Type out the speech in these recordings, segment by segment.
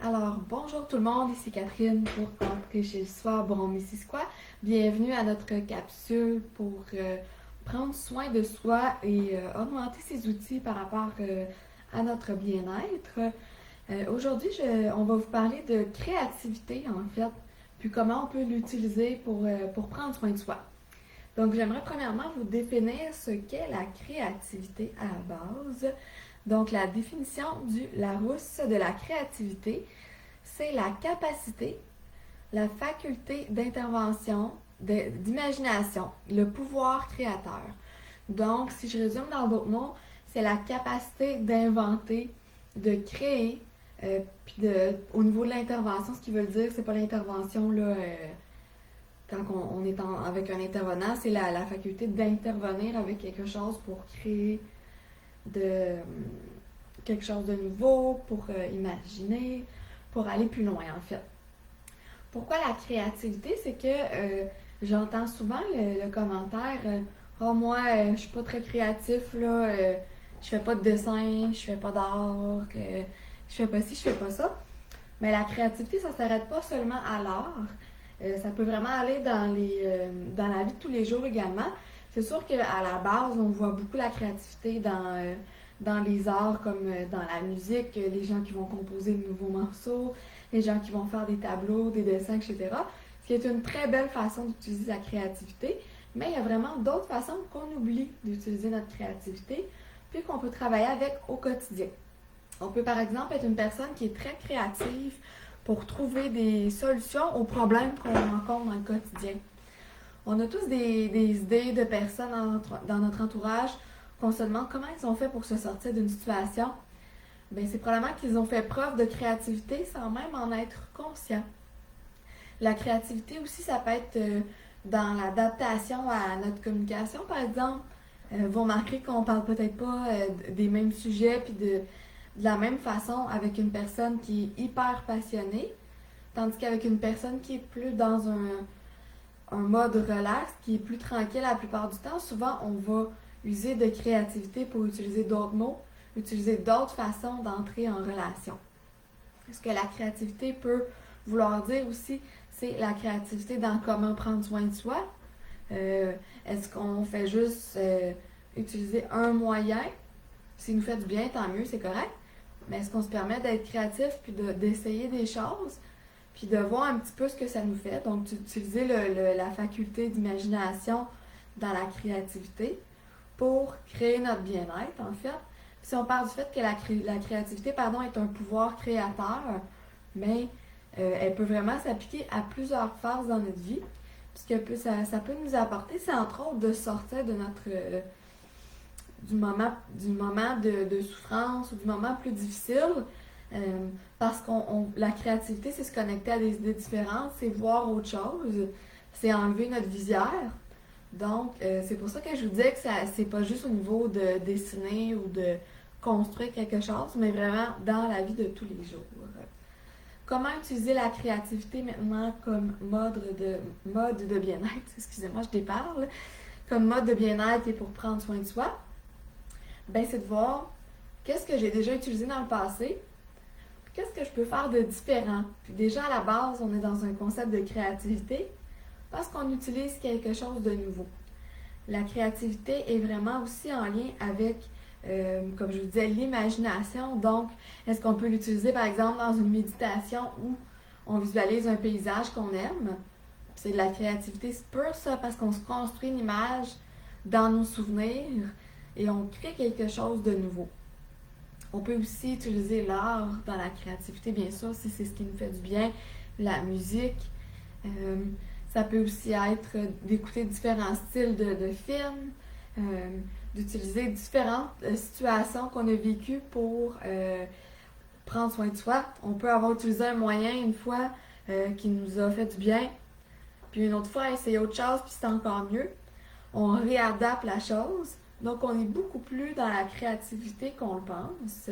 Alors, bonjour tout le monde, ici Catherine pour Entrer chez le soir, bon Missisquoi. Bienvenue à notre capsule pour prendre soin de soi et augmenter ses outils par rapport à notre bien-être. Aujourd'hui, on va vous parler de créativité en fait, puis comment on peut l'utiliser pour prendre soin de soi. Donc, j'aimerais premièrement vous définir ce qu'est la créativité à la base. Donc, la définition du Larousse de la créativité, c'est la capacité, la faculté d'intervention, d'imagination, le pouvoir créateur. Donc, si je résume dans d'autres mots, c'est la capacité d'inventer, de créer, au niveau de l'intervention, ce qui veut dire, c'est pas l'intervention là, quand on est avec un intervenant, c'est la faculté d'intervenir avec quelque chose pour créer de, quelque chose de nouveau, pour imaginer, pour aller plus loin en fait. Pourquoi la créativité? C'est que j'entends souvent le commentaire oh, moi, je suis pas très créatif, là, je fais pas de dessin, je fais pas d'art, je fais pas ci, je fais pas ça. Mais la créativité, ça s'arrête pas seulement à l'art. Ça peut vraiment aller dans la vie de tous les jours également. C'est sûr qu'à la base, on voit beaucoup la créativité dans les arts comme dans la musique, les gens qui vont composer de nouveaux morceaux, les gens qui vont faire des tableaux, des dessins, etc. Ce qui est une très belle façon d'utiliser la créativité. Mais il y a vraiment d'autres façons qu'on oublie d'utiliser notre créativité, puis qu'on peut travailler avec au quotidien. On peut par exemple être une personne qui est très créative pour trouver des solutions aux problèmes qu'on rencontre dans le quotidien. On a tous des idées de personnes dans notre entourage qu'on se demande comment ils ont fait pour se sortir d'une situation. Ben, c'est probablement qu'ils ont fait preuve de créativité sans même en être conscients. La créativité aussi, ça peut être dans l'adaptation à notre communication, par exemple. Vous remarquerez qu'on parle peut-être pas des mêmes sujets puis de la même façon avec une personne qui est hyper passionnée, tandis qu'avec une personne qui est plus dans un mode relax, qui est plus tranquille la plupart du temps, souvent on va user de créativité pour utiliser d'autres mots, utiliser d'autres façons d'entrer en relation. Ce que la créativité peut vouloir dire aussi, c'est la créativité dans comment prendre soin de soi. Est-ce qu'on fait juste utiliser un moyen? S'il nous fait du bien, tant mieux, c'est correct. Mais est-ce qu'on se permet d'être créatif puis d'essayer des choses? Puis de voir un petit peu ce que ça nous fait. Donc, d'utiliser la faculté d'imagination dans la créativité pour créer notre bien-être, en fait. Puis si on parle du fait que la créativité est un pouvoir créateur, mais elle peut vraiment s'appliquer à plusieurs phases dans notre vie. Puis ce que ça peut nous apporter, c'est entre autres de sortir de notre du moment de souffrance ou du moment plus difficile. Parce que la créativité, c'est se connecter à des idées différentes, c'est voir autre chose, c'est enlever notre visière. Donc, c'est pour ça que je vous disais que c'est pas juste au niveau de dessiner ou de construire quelque chose, mais vraiment dans la vie de tous les jours. Comment utiliser la créativité maintenant comme mode de bien-être? Excusez-moi, je déparle. Comme mode de bien-être et pour prendre soin de soi. Ben, c'est de voir qu'est-ce que j'ai déjà utilisé dans le passé, puis qu'est-ce que je peux faire de différent. Puis déjà, à la base, on est dans un concept de créativité parce qu'on utilise quelque chose de nouveau. La créativité est vraiment aussi en lien avec, comme je vous disais, l'imagination. Donc, est-ce qu'on peut l'utiliser, par exemple, dans une méditation où on visualise un paysage qu'on aime? C'est de la créativité pure, ça, parce qu'on se construit une image dans nos souvenirs et on crée quelque chose de nouveau. On peut aussi utiliser l'art dans la créativité, bien sûr, si c'est ce qui nous fait du bien, la musique. Euh, Ça peut aussi être d'écouter différents styles de films, d'utiliser différentes situations qu'on a vécues pour prendre soin de soi. On peut avoir utilisé un moyen une fois qui nous a fait du bien, puis une autre fois essayer autre chose, puis c'est encore mieux. On réadapte la chose. Donc, on est beaucoup plus dans la créativité qu'on le pense.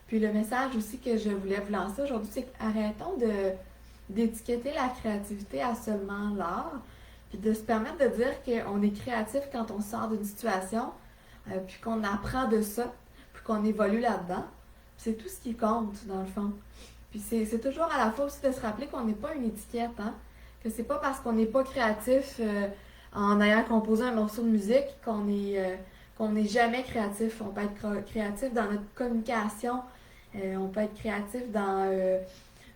Puis le message aussi que je voulais vous lancer aujourd'hui, c'est arrêtons d'étiqueter la créativité à seulement l'art, puis de se permettre de dire qu'on est créatif quand on sort d'une situation, puis qu'on apprend de ça, puis qu'on évolue là-dedans. Puis c'est tout ce qui compte, dans le fond. Puis c'est toujours à la fois aussi de se rappeler qu'on n'est pas une étiquette, hein? Que c'est pas parce qu'on n'est pas créatif en ayant composé un morceau de musique qu'on n'est jamais créatif. On peut être créatif dans notre communication, on peut être créatif dans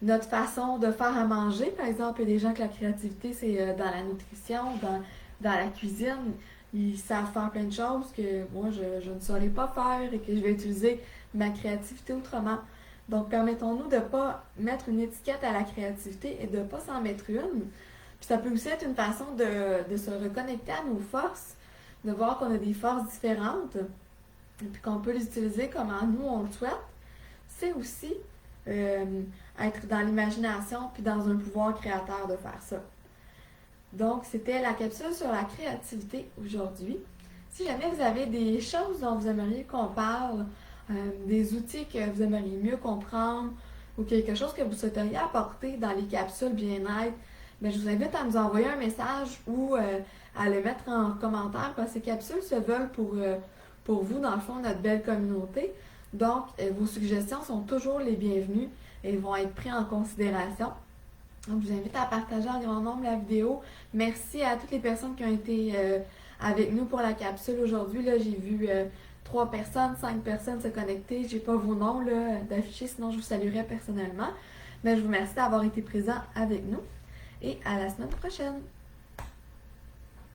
notre façon de faire à manger. Par exemple, il y a des gens que la créativité, c'est dans la nutrition, dans la cuisine. Ils savent faire plein de choses que moi, je ne saurais pas faire et que je vais utiliser ma créativité autrement. Donc, permettons-nous de ne pas mettre une étiquette à la créativité et de ne pas s'en mettre une. Puis ça peut aussi être une façon de se reconnecter à nos forces, de voir qu'on a des forces différentes et puis qu'on peut les utiliser comme nous on le souhaite. C'est aussi être dans l'imagination puis dans un pouvoir créateur de faire ça. Donc, c'était la capsule sur la créativité aujourd'hui. Si jamais vous avez des choses dont vous aimeriez qu'on parle, des outils que vous aimeriez mieux comprendre ou quelque chose que vous souhaiteriez apporter dans les capsules bien-être, bien, je vous invite à nous envoyer un message ou à le mettre en commentaire parce que ces capsules se veulent pour vous, dans le fond, notre belle communauté. Donc, vos suggestions sont toujours les bienvenues et vont être prises en considération. Donc, je vous invite à partager en grand nombre la vidéo. Merci à toutes les personnes qui ont été avec nous pour la capsule aujourd'hui. Là, j'ai vu 3 personnes, 5 personnes se connecter. J'ai pas vos noms là, d'afficher, sinon je vous saluerai personnellement. Mais je vous remercie d'avoir été présents avec nous et à la semaine prochaine.